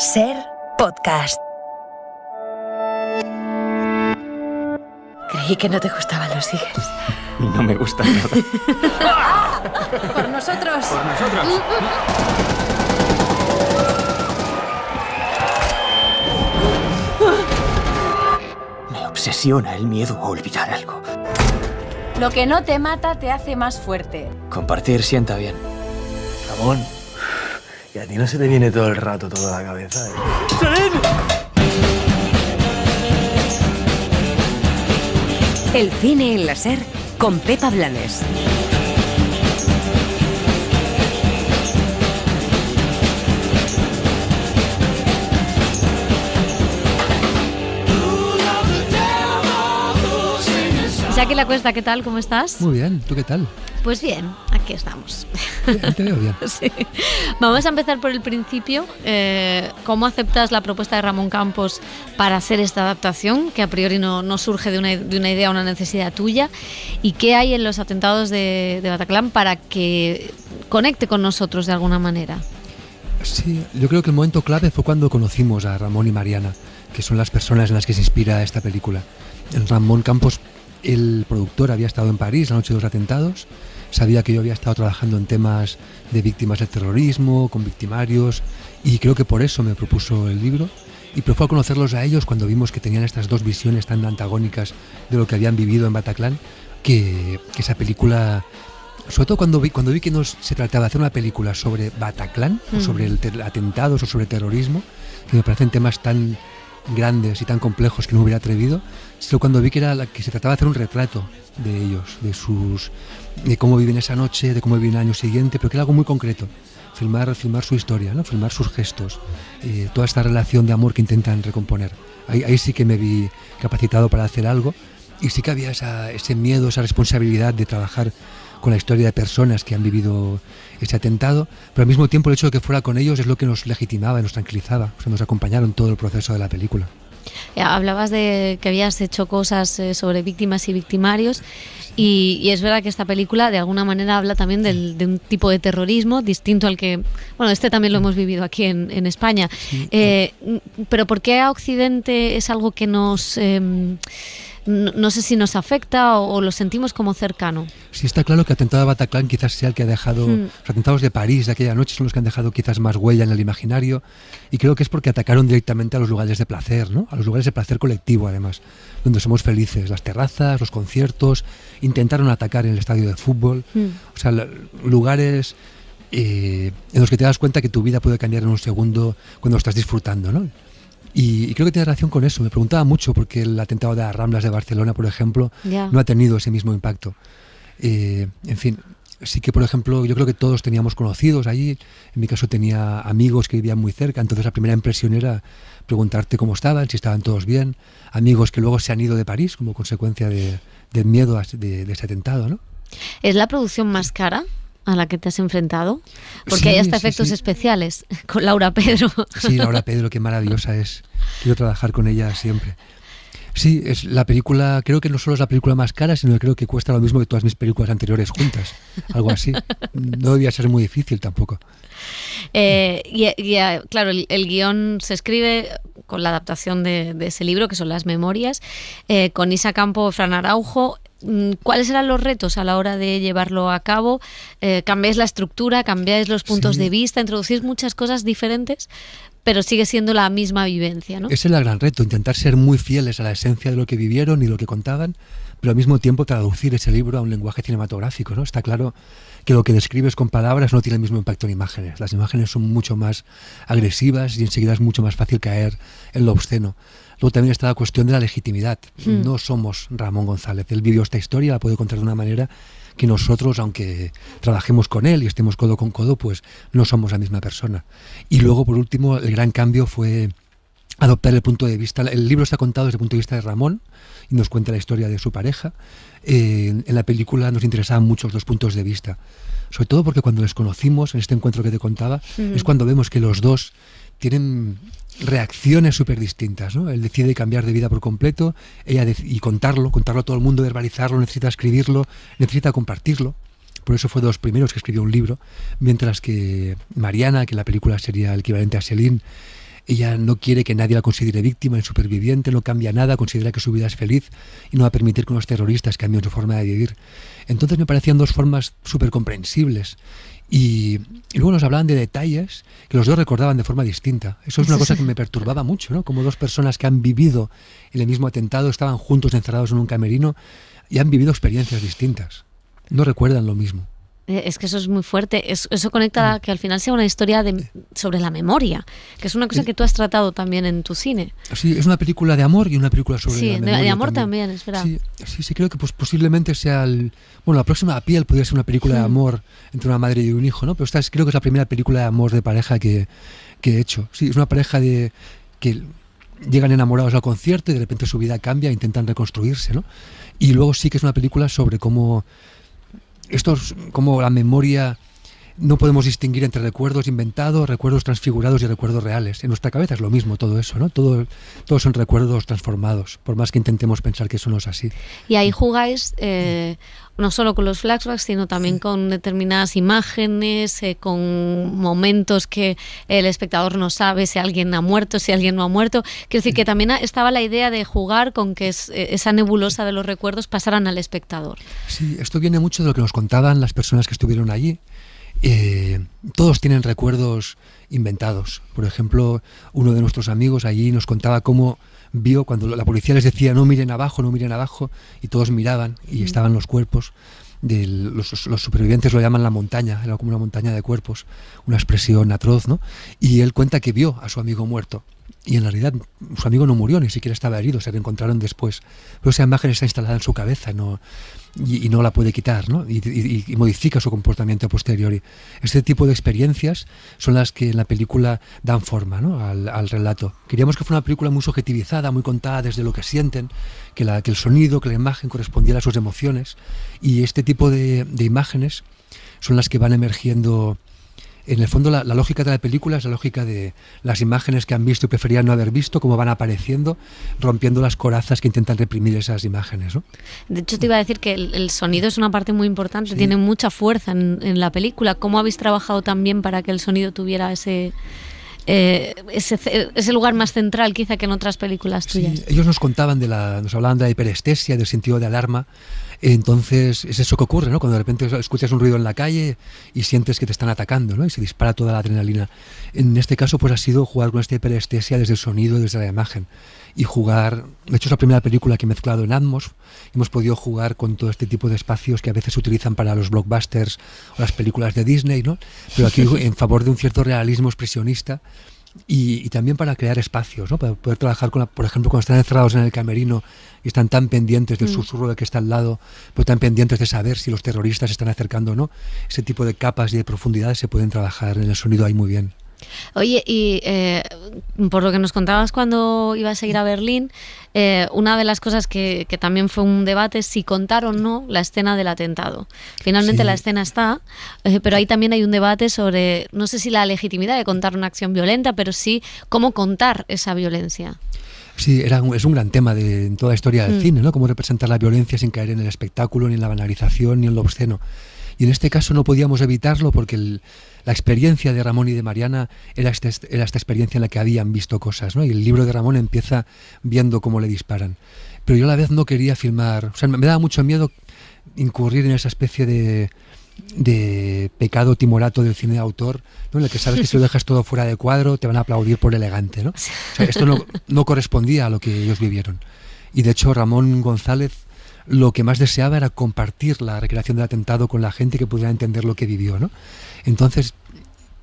Ser podcast. Creí que no te gustaban los Eagles. No me gusta nada. ¡Por nosotros! ¡Por nosotros! Me obsesiona el miedo a olvidar algo. Lo que no te mata te hace más fuerte. Compartir sienta bien. Ramón, y a ti no se te viene todo el rato toda la cabeza, ¿eh? El cine en la Ser con Pepa Blanes. Jackie La Cuesta, ¿qué tal? ¿Cómo estás? Muy bien, ¿tú qué tal? Pues bien, aquí estamos. Bien, te veo bien. Sí. Vamos a empezar por el principio. ¿Cómo aceptas la propuesta de Ramón Campos para hacer esta adaptación, que a priori no surge de una idea o una necesidad tuya? ¿Y qué hay en los atentados de Bataclan para que conecte con nosotros de alguna manera? Sí, yo creo que el momento clave fue cuando conocimos a Ramón y Mariana, que son las personas en las que se inspira esta película. Ramón Campos, el productor, había estado en París la noche de los atentados, sabía que yo había estado trabajando en temas de víctimas del terrorismo, con victimarios, y creo que por eso me propuso el libro. Pero fue a conocerlos a ellos cuando vimos que tenían estas dos visiones tan antagónicas de lo que habían vivido en Bataclan, que esa película, sobre todo cuando vi que no se trataba de hacer una película sobre Bataclan, o sobre atentados o sobre terrorismo, que me parecen temas tan grandes y tan complejos que no me hubiera atrevido, sino cuando vi que se trataba de hacer un retrato de ellos, de cómo viven esa noche, de cómo viven el año siguiente, pero que era algo muy concreto, filmar su historia, ¿no? Filmar sus gestos, toda esta relación de amor que intentan recomponer. Ahí sí que me vi capacitado para hacer algo, y sí que había ese miedo, esa responsabilidad de trabajar con la historia de personas que han vivido ese atentado, pero al mismo tiempo el hecho de que fuera con ellos es lo que nos legitimaba y nos tranquilizaba, o sea, nos acompañaron todo el proceso de la película. Hablabas de que habías hecho cosas sobre víctimas y victimarios, y es verdad que esta película de alguna manera habla también de un tipo de terrorismo distinto al que, bueno, este también lo hemos vivido aquí en España. Sí. Pero ¿por qué a Occidente es algo que nos... no sé si nos afecta o lo sentimos como cercano? Sí, está claro que el atentado de Bataclan quizás sea el que ha dejado... Los atentados de París de aquella noche son los que han dejado quizás más huella en el imaginario, y creo que es porque atacaron directamente a los lugares de placer, ¿no? A los lugares de placer colectivo, además, donde somos felices, las terrazas, los conciertos. Intentaron atacar en el estadio de fútbol, o sea, lugares en los que te das cuenta que tu vida puede cambiar en un segundo cuando estás disfrutando, ¿no? Y creo que tiene relación con eso. Me preguntaba mucho porque el atentado de las Ramblas de Barcelona, por ejemplo, no ha tenido ese mismo impacto. En fin, sí que, por ejemplo, yo creo que todos teníamos conocidos allí. En mi caso tenía amigos que vivían muy cerca, entonces la primera impresión era preguntarte cómo estaban, si estaban todos bien. Amigos que luego se han ido de París como consecuencia del miedo de ese atentado, ¿no? ¿Es la producción más cara a la que te has enfrentado? Porque hay hasta efectos especiales con Laura Pedro. Sí, Laura Pedro, qué maravillosa es. Quiero trabajar con ella siempre. Sí, es la película, creo que no solo es la película más cara, sino que creo que cuesta lo mismo que todas mis películas anteriores juntas. Algo así. No debía ser muy difícil tampoco. Claro, el guión se escribe con la adaptación de ese libro, que son las memorias, con Isa Campo, Fran Araujo. ¿Cuáles eran los retos a la hora de llevarlo a cabo? ¿Cambiáis la estructura, cambiáis los puntos de vista, introducís muchas cosas diferentes, pero sigue siendo la misma vivencia, ¿no? Ese es el gran reto, intentar ser muy fieles a la esencia de lo que vivieron y lo que contaban, pero al mismo tiempo traducir ese libro a un lenguaje cinematográfico, ¿no? Está claro que lo que describes con palabras no tiene el mismo impacto en imágenes. Las imágenes son mucho más agresivas y enseguida es mucho más fácil caer en lo obsceno. Luego también está la cuestión de la legitimidad. No somos Ramón González. Él vivió esta historia, la puede contar de una manera que nosotros, aunque trabajemos con él y estemos codo con codo, pues no somos la misma persona. Y luego, por último, el gran cambio fue adoptar el punto de vista. El libro está contado desde el punto de vista de Ramón y nos cuenta la historia de su pareja. En la película nos interesaban mucho los dos puntos de vista, sobre todo porque cuando les conocimos en este encuentro que te contaba, es cuando vemos que los dos tienen reacciones súper distintas, ¿no? Él decide cambiar de vida por completo, y contarlo a todo el mundo, verbalizarlo, necesita escribirlo, necesita compartirlo. Por eso fue de los primeros que escribió un libro, mientras que Mariana, que en la película sería el equivalente a Céline, Ella no quiere que nadie la considere víctima ni superviviente, no cambia nada, considera que su vida es feliz y no va a permitir que unos terroristas cambien su forma de vivir. Entonces me parecían dos formas súper comprensibles. Y luego nos hablaban de detalles que los dos recordaban de forma distinta. Eso es una cosa que me perturbaba mucho, ¿no? Como dos personas que han vivido el mismo atentado, estaban juntos encerrados en un camerino y han vivido experiencias distintas. No recuerdan lo mismo. Es que eso es muy fuerte. Eso conecta a que al final sea una historia sobre la memoria, que es una cosa que tú has tratado también en tu cine. Sí, es una película de amor y una película sobre la memoria. Sí, de amor también, es verdad. Sí, creo que pues posiblemente sea la próxima Piel podría ser una película de amor entre una madre y un hijo, ¿no? Pero esta creo que es la primera película de amor de pareja que he hecho. Sí, es una pareja que llegan enamorados al concierto y de repente su vida cambia e intentan reconstruirse, ¿no? Y luego sí que es una película sobre cómo como la memoria, no podemos distinguir entre recuerdos inventados, recuerdos transfigurados y recuerdos reales. En nuestra cabeza es lo mismo todo eso, ¿no? Todos son recuerdos transformados, por más que intentemos pensar que eso no es así. Y ahí jugáis no solo con los flashbacks, sino también con determinadas imágenes, con momentos que el espectador no sabe si alguien ha muerto, si alguien no ha muerto. Quiero decir que también estaba la idea de jugar con que esa nebulosa de los recuerdos pasaran al espectador. Sí, esto viene mucho de lo que nos contaban las personas que estuvieron allí. Todos tienen recuerdos inventados. Por ejemplo, uno de nuestros amigos allí nos contaba cómo vio cuando la policía les decía no miren abajo, y todos miraban y estaban los cuerpos. Los supervivientes lo llaman la montaña, era como una montaña de cuerpos, una expresión atroz, ¿no? Y él cuenta que vio a su amigo muerto. Y en realidad su amigo no murió, ni siquiera estaba herido, se reencontraron después. Pero esa imagen está instalada en su cabeza y no la puede quitar, ¿no? Y modifica su comportamiento a posteriori. Este tipo de experiencias son las que en la película dan forma, ¿no? al relato. Queríamos que fuera una película muy subjetivizada, muy contada desde lo que sienten, que el sonido, que la imagen correspondiera a sus emociones. Y este tipo de imágenes son las que van emergiendo. En el fondo la lógica de la película es la lógica de las imágenes que han visto y preferían no haber visto, cómo van apareciendo, rompiendo las corazas que intentan reprimir esas imágenes, ¿no? De hecho te iba a decir que el sonido es una parte muy importante, sí. Tiene mucha fuerza en la película. ¿Cómo habéis trabajado también para que el sonido tuviera ese lugar más central quizá que en otras películas tuyas? Sí, ellos nos contaban nos hablaban de la hiperestesia, del sentido de alarma. Entonces es eso que ocurre, ¿no? Cuando de repente escuchas un ruido en la calle y sientes que te están atacando, ¿no? Y se dispara toda la adrenalina. En este caso pues ha sido jugar con esta hiperestesia desde el sonido, desde la imagen. Y jugar, de hecho es la primera película que he mezclado en Atmos. Hemos podido jugar con todo este tipo de espacios que a veces se utilizan para los blockbusters o las películas de Disney, ¿no? Pero aquí en favor de un cierto realismo expresionista. Y también para crear espacios, ¿no? Para poder trabajar por ejemplo, cuando están encerrados en el camerino y están tan pendientes del susurro del que está al lado, pero tan pendientes de saber si los terroristas se están acercando o no. Ese tipo de capas y de profundidades se pueden trabajar en el sonido ahí muy bien. Oye, y por lo que nos contabas cuando ibas a ir a Berlín, una de las cosas que también fue un debate es si contar o no la escena del atentado. Finalmente sí. La escena está, pero ahí también hay un debate sobre, no sé si la legitimidad de contar una acción violenta, pero sí cómo contar esa violencia. Sí, es un gran tema en toda la historia del cine, ¿no? Cómo representar la violencia sin caer en el espectáculo, ni en la banalización, ni en lo obsceno. Y en este caso no podíamos evitarlo porque la experiencia de Ramón y de Mariana era esta experiencia en la que habían visto cosas, ¿no? Y el libro de Ramón empieza viendo cómo le disparan. Pero yo a la vez no quería filmar, o sea, me daba mucho miedo incurrir en esa especie de pecado timorato del cine de autor, ¿no? En el que sabes que si lo dejas todo fuera de cuadro te van a aplaudir por elegante, ¿no? O sea, esto no correspondía a lo que ellos vivieron. Y de hecho Ramón González lo que más deseaba era compartir la recreación del atentado con la gente que pudiera entender lo que vivió, ¿no? Entonces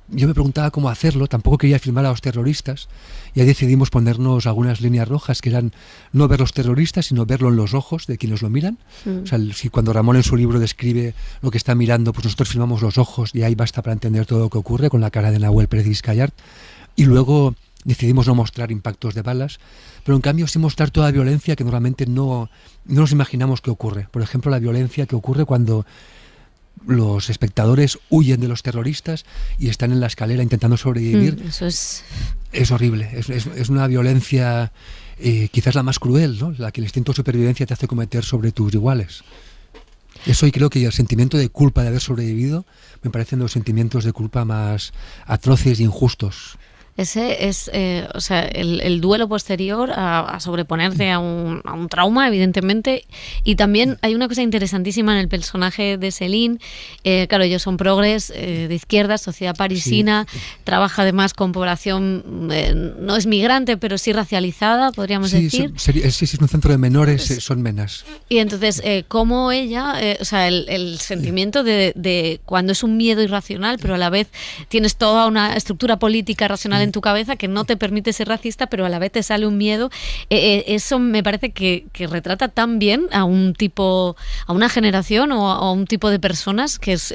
yo me preguntaba cómo hacerlo, tampoco quería filmar a los terroristas y ahí decidimos ponernos algunas líneas rojas que eran no ver los terroristas sino verlo en los ojos de quienes lo miran. O sea, si cuando Ramón en su libro describe lo que está mirando, pues nosotros filmamos los ojos y ahí basta para entender todo lo que ocurre con la cara de Nahuel Pérez Vizcayart. Y luego decidimos no mostrar impactos de balas, pero en cambio sí mostrar toda violencia que normalmente no nos imaginamos que ocurre. Por ejemplo, la violencia que ocurre cuando los espectadores huyen de los terroristas y están en la escalera intentando sobrevivir. Eso es horrible, es una violencia quizás la más cruel, ¿no? La que el instinto de supervivencia te hace cometer sobre tus iguales. Eso, y creo que el sentimiento de culpa de haber sobrevivido me parecen los sentimientos de culpa más atroces e injustos. Ese es, o sea, el duelo posterior a sobreponerse a un trauma, evidentemente. Y también hay una cosa interesantísima en el personaje de Céline. Claro, ellos son progres, de izquierda, sociedad parisina, trabaja además con población, no es migrante, pero sí racializada, podríamos decir. Sí, es un centro de menores, son menas. Y entonces, como ella, o sea, el sentimiento de cuando es un miedo irracional, pero a la vez tienes toda una estructura política racional en tu cabeza que no te permite ser racista, pero a la vez te sale un miedo. Eso me parece que retrata tan bien a un tipo, a una generación o a un tipo de personas que es,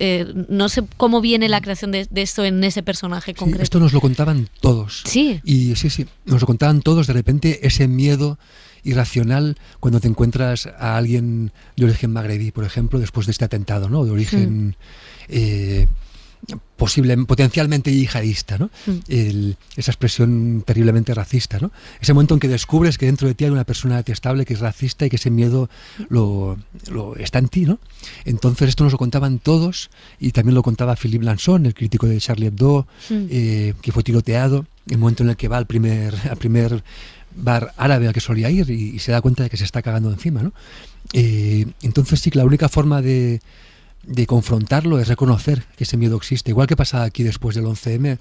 no sé cómo viene la creación de esto en ese personaje concreto. Esto nos lo contaban todos. Sí. Y sí, nos lo contaban todos, de repente ese miedo irracional cuando te encuentras a alguien de origen magrebí, por ejemplo, después de este atentado, ¿no? De origen potencialmente yihadista, ¿no? Esa expresión terriblemente racista, ¿no? Ese momento en que descubres que dentro de ti hay una persona detestable que es racista y que ese miedo lo está en ti, ¿no? Entonces esto nos lo contaban todos, y también lo contaba Philippe Lanson, el crítico de Charlie Hebdo, que fue tiroteado, el momento en el que va al primer bar árabe al que solía ir y se da cuenta de que se está cagando encima, ¿no? Entonces sí que la única forma de confrontarlo es reconocer que ese miedo existe, igual que pasaba aquí después del 11M,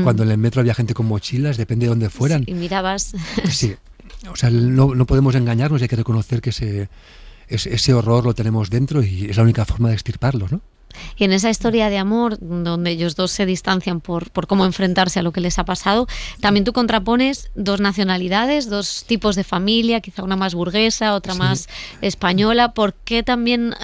cuando en el metro había gente con mochilas, depende de dónde fueran. Sí, y mirabas. Sí, o sea, no podemos engañarnos, hay que reconocer que ese horror lo tenemos dentro y es la única forma de extirparlo, ¿no? Y en esa historia de amor, donde ellos dos se distancian por cómo enfrentarse a lo que les ha pasado, también tú contrapones dos nacionalidades, dos tipos de familia, quizá una más burguesa, otra más española. ¿Por qué también,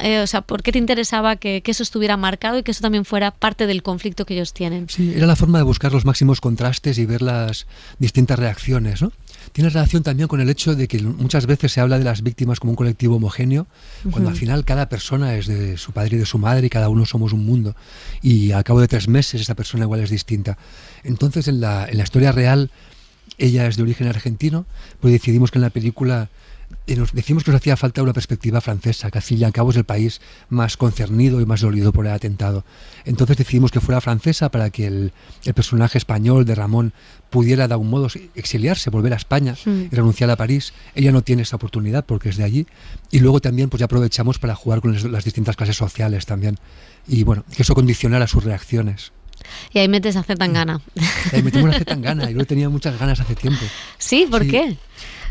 por qué te interesaba que eso estuviera marcado y que eso también fuera parte del conflicto que ellos tienen? Sí, era la forma de buscar los máximos contrastes y ver las distintas reacciones, ¿no? Tiene relación también con el hecho de que muchas veces se habla de las víctimas como un colectivo homogéneo, cuando al final cada persona es de su padre y de su madre y cada uno somos un mundo. Y al cabo de 3 meses esa persona igual es distinta. Entonces en la historia real ella es de origen argentino, pues decidimos que en la película decimos que nos hacía falta una perspectiva francesa, que al fin y al cabo es el país más concernido y más dolido por el atentado. Entonces decidimos que fuera francesa para que el personaje español de Ramón pudiera de algún modo exiliarse, volver a España y renunciar a París. Ella no tiene esa oportunidad porque es de allí. Y luego también pues ya aprovechamos para jugar con las distintas clases sociales también. Y bueno, que eso condicionara sus reacciones. Y ahí metes a Zetangana. Ahí metemos a Zetangana. Yo tenía muchas ganas hace tiempo. ¿Sí? ¿Por qué?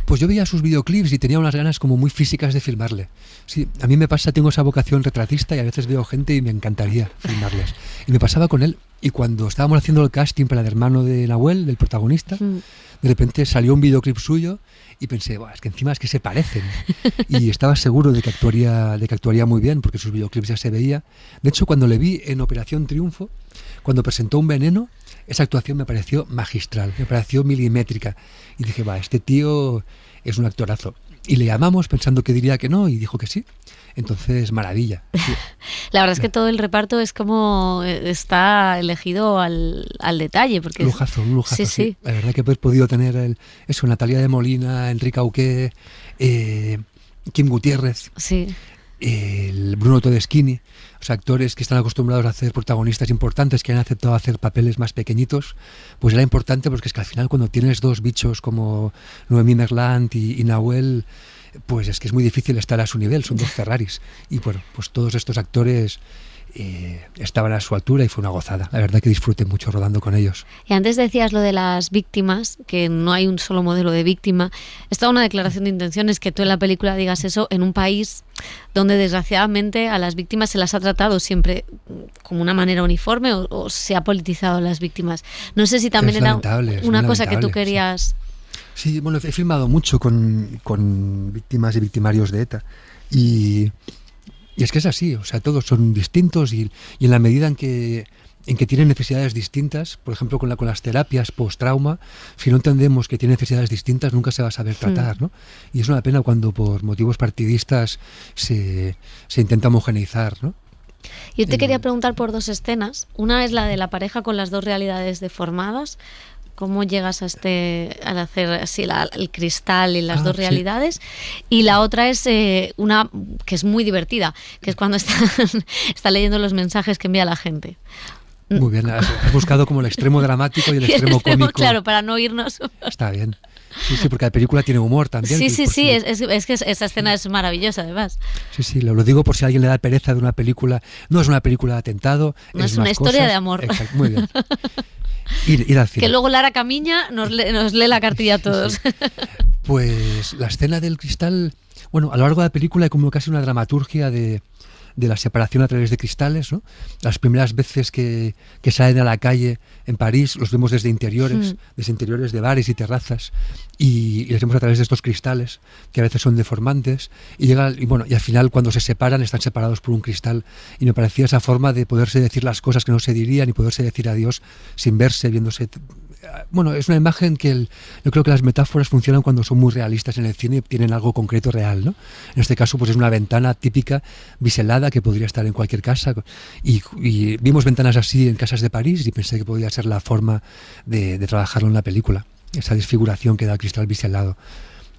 Pues yo veía sus videoclips y tenía unas ganas como muy físicas de filmarle. Sí, a mí me pasa, tengo esa vocación retratista y a veces veo gente y me encantaría filmarles. Y me pasaba con él. Y cuando estábamos haciendo el casting para el hermano de Nahuel, del protagonista, de repente salió un videoclip suyo y pensé, es que encima es que se parecen. Y estaba seguro de que actuaría muy bien porque sus videoclips ya se veía. De hecho, cuando le vi en Operación Triunfo, cuando presentó Un Veneno, esa actuación me pareció magistral, me pareció milimétrica. Y dije, este tío es un actorazo. Y le llamamos pensando que diría que no y dijo que sí. Entonces, maravilla. Sí. La verdad es que todo el reparto es como está elegido al detalle. Porque un lujazo. Sí. La verdad que haber podido tener Natalia de Molina, Enrique Auqué, Kim Gutiérrez, el Bruno Todeschini, o sea, actores que están acostumbrados a hacer protagonistas importantes, que han aceptado hacer papeles más pequeñitos, pues era importante porque es que al final cuando tienes dos bichos como Noemí Merlant y Nahuel, pues es que es muy difícil estar a su nivel, son dos Ferraris. Y bueno, pues todos estos actores estaban a su altura y fue una gozada. La verdad que disfruté mucho rodando con ellos. Y antes decías lo de las víctimas, que no hay un solo modelo de víctima. Es toda una declaración de intenciones que tú en la película digas eso en un país donde desgraciadamente a las víctimas se las ha tratado siempre como una manera uniforme o se ha politizado a las víctimas. No sé si también era una cosa que tú querías... Sí, bueno, he filmado mucho con víctimas y victimarios de ETA y es que es así, o sea, todos son distintos y en la medida en que tienen necesidades distintas, por ejemplo con las terapias post-trauma, si no entendemos que tienen necesidades distintas nunca se va a saber tratar, ¿no? Y es una pena cuando por motivos partidistas se intenta homogeneizar, ¿no? Yo te quería preguntar por 2 escenas. Una es la de la pareja con las 2 realidades deformadas. ¿Cómo llegas al hacer así el cristal y las 2 realidades? Y la otra es una que es muy divertida, que es cuando está leyendo los mensajes que envía la gente. Muy bien, has buscado como el extremo dramático y el extremo cómico. Claro, para no irnos. Está bien. Sí, porque la película tiene humor también. Sí, es que esa escena es maravillosa además. Sí, lo digo por si a alguien le da pereza de una película. No es una película de atentado. No es una historia de amor. Exacto, muy bien. Ir al cine. Que luego Lara Camiña nos lee la cartilla a todos. Sí. Pues la escena del cristal, bueno, a lo largo de la película hay como casi una dramaturgia de la separación a través de cristales, ¿no? Las primeras veces que salen a la calle en París los vemos desde interiores de bares y terrazas y les vemos a través de estos cristales que a veces son deformantes y al final cuando se separan están separados por un cristal y me parecía esa forma de poderse decir las cosas que no se dirían y poderse decir adiós sin verse, viéndose. Bueno, es una imagen que yo creo que las metáforas funcionan cuando son muy realistas en el cine y tienen algo concreto real, ¿no? En este caso pues es una ventana típica biselada que podría estar en cualquier casa y vimos ventanas así en casas de París y pensé que podía ser la forma de trabajarlo en la película, esa desfiguración que da el cristal biselado.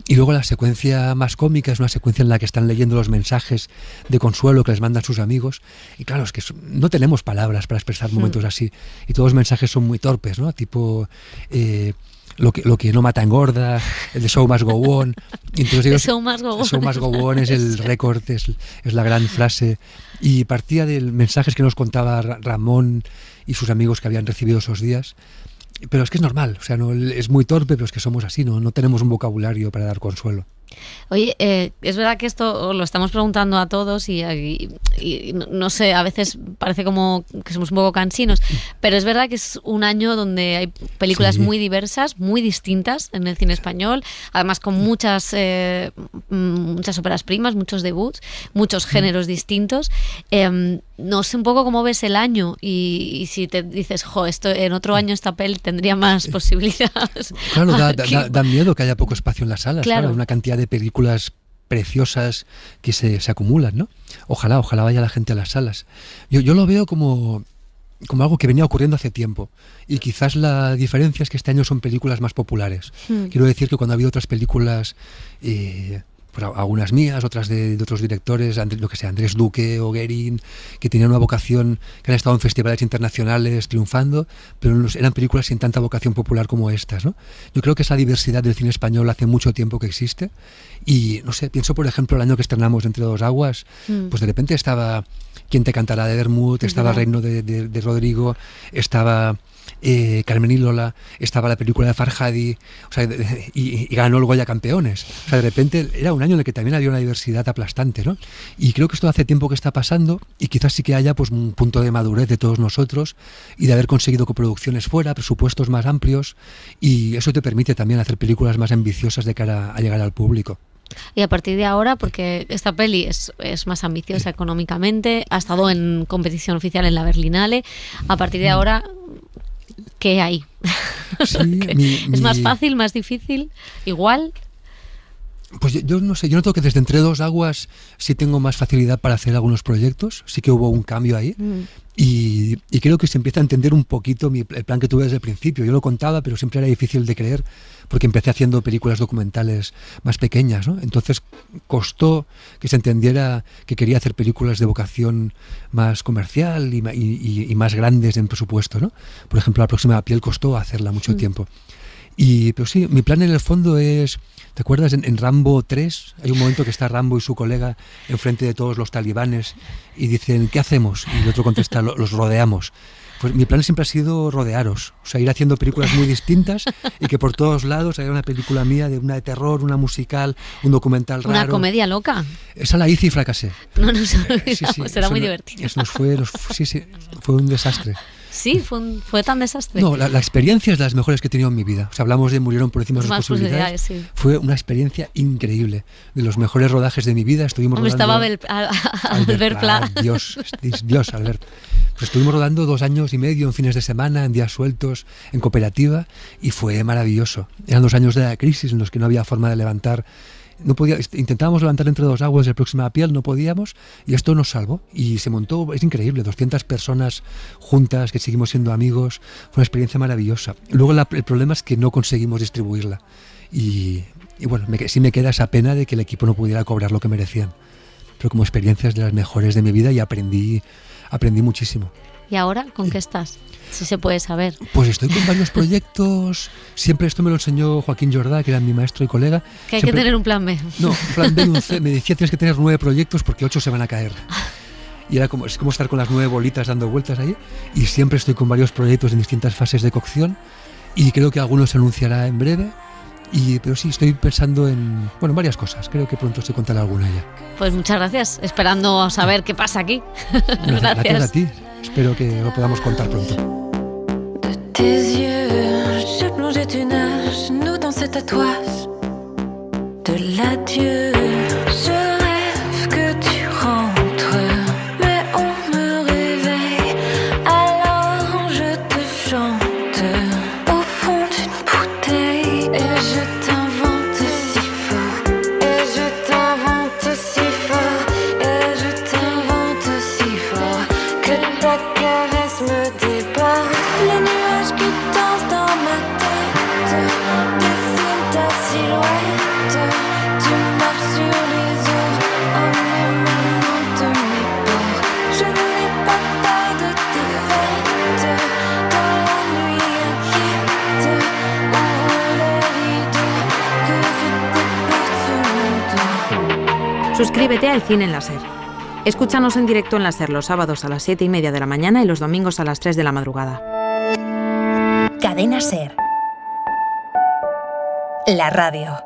Y luego la secuencia más cómica es una secuencia en la que están leyendo los mensajes de consuelo que les mandan sus amigos. Y claro, es que no tenemos palabras para expresar momentos así. Y todos los mensajes son muy torpes, ¿no? Tipo, lo que no mata engorda, el de show must go on. Y entonces ellos, show must go on. Show must go on es el récord, es la gran frase. Y partía de mensajes que nos contaba Ramón y sus amigos que habían recibido esos días. Pero es que es normal, o sea, no es muy torpe, pero es que somos así, no tenemos un vocabulario para dar consuelo. Oye, es verdad que esto lo estamos preguntando a todos y no sé, a veces parece como que somos un poco cansinos, pero es verdad que es un año donde hay películas muy diversas, muy distintas en el cine español, además con muchas óperas primas, muchos debuts, muchos géneros distintos. No sé un poco cómo ves el año y si te dices, esto en otro año esta peli tendría más posibilidades. Claro, da miedo que haya poco espacio en las salas, claro. Una cantidad de películas preciosas que se acumulan, ¿no? Ojalá vaya la gente a las salas. Yo lo veo como algo que venía ocurriendo hace tiempo y quizás la diferencia es que este año son películas más populares. Quiero decir que cuando ha habido otras películas, pues algunas mías, otras de otros directores, Andrés Duque o Guerin, que tenían una vocación, que han estado en festivales internacionales triunfando, pero eran películas sin tanta vocación popular como estas, ¿no? Yo creo que esa diversidad del cine español hace mucho tiempo que existe y, no sé, pienso por ejemplo el año que estrenamos Entre dos aguas, pues de repente estaba ¿Quién te cantará de Bermud?, estaba Reino de Rodrigo, estaba Carmen y Lola, estaba la película de Farhadi, o sea, y ganó el Goya Campeones. O sea, de repente era un año en el que también había una diversidad aplastante, ¿no? Y creo que esto hace tiempo que está pasando y quizás sí que haya pues un punto de madurez de todos nosotros y de haber conseguido coproducciones fuera, presupuestos más amplios, y eso te permite también hacer películas más ambiciosas de cara a llegar al público. Y a partir de ahora, porque esta peli es más ambiciosa económicamente, ha estado en competición oficial en la Berlinale, a partir de ahora, ¿qué hay? Sí, ¿Es más fácil, más difícil, igual? Pues yo no sé, yo noto que desde Entre dos aguas sí tengo más facilidad para hacer algunos proyectos, sí que hubo un cambio ahí. Y creo que se empieza a entender un poquito el plan que tuve desde el principio. Yo lo contaba, pero siempre era difícil de creer porque empecé haciendo películas documentales más pequeñas, ¿no? Entonces costó que se entendiera que quería hacer películas de vocación más comercial y más grandes en presupuesto, ¿no? Por ejemplo, La próxima piel costó hacerla mucho tiempo. Pero sí, mi plan en el fondo es... ¿Te acuerdas? En Rambo 3 hay un momento que está Rambo y su colega enfrente de todos los talibanes y dicen, ¿qué hacemos? Y el otro contesta, los rodeamos. Pues mi plan siempre ha sido rodearos, o sea, ir haciendo películas muy distintas y que por todos lados haya una película mía, una de terror, una musical, un documental raro. ¿Una comedia loca? Esa la hice y fracasé. No nos olvidamos, será muy divertido. Fue un desastre. Sí, fue tan desastre. No, la experiencia es de las mejores que he tenido en mi vida. O sea, hablamos de Murieron por encima de sus posibilidades. Sí. Fue una experiencia increíble. De los mejores rodajes de mi vida. Estuvimos rodando... Estaba Albert Pla. Dios, Albert. Pues estuvimos rodando 2 años y medio en fines de semana, en días sueltos, en cooperativa, y fue maravilloso. Eran 2 años de la crisis en los que no había forma de levantar. Intentábamos levantar Entre dos aguas La próxima piel, no podíamos, y esto nos salvó y se montó, es increíble, 200 personas juntas que seguimos siendo amigos, fue una experiencia maravillosa. Luego el problema es que no conseguimos distribuirla y bueno, sí me queda esa pena de que el equipo no pudiera cobrar lo que merecían, pero como experiencias de las mejores de mi vida y aprendí muchísimo. ¿Y ahora con qué estás? Si se puede saber. Pues estoy con varios proyectos. Siempre esto me lo enseñó Joaquín Jordá, que era mi maestro y colega. Que hay Siempre... que tener un plan B. No, plan B y un C. Me decía, tienes que tener 9 proyectos porque 8 se van a caer. Y era como, es como estar con las 9 bolitas dando vueltas ahí. Y siempre estoy con varios proyectos en distintas fases de cocción. Y creo que alguno se anunciará en breve. Pero sí, estoy pensando en varias cosas. Creo que pronto se contará alguna ya. Pues muchas gracias. Esperando a saber qué pasa aquí. Gracias a ti. Espero que lo podamos contar pronto. Tes yeux, je plongeais du nage, nous dans cette toise de l'adieu. Je rêve que tu rentres, mais on me réveille, alors je te chante au fond d'une bouteille. Et je t'invente si fort, et je t'invente si fort, et je t'invente si fort, que ta caresse me déborde. Les nuages qui dansent dans ma tête dessinent ta silhouette. Tu marches sur les eaux en émanant de mes pores. Je n'ai pas peur de tes fêtes. Dans la nuit inquiète, ouvre les rideaux que je te porte sur mon dos. Suscríbete al Cine en la SER. Escúchanos en directo en la SER los sábados a las 7:30 de la mañana y los domingos a las 3 de la madrugada. Cadena SER. La radio.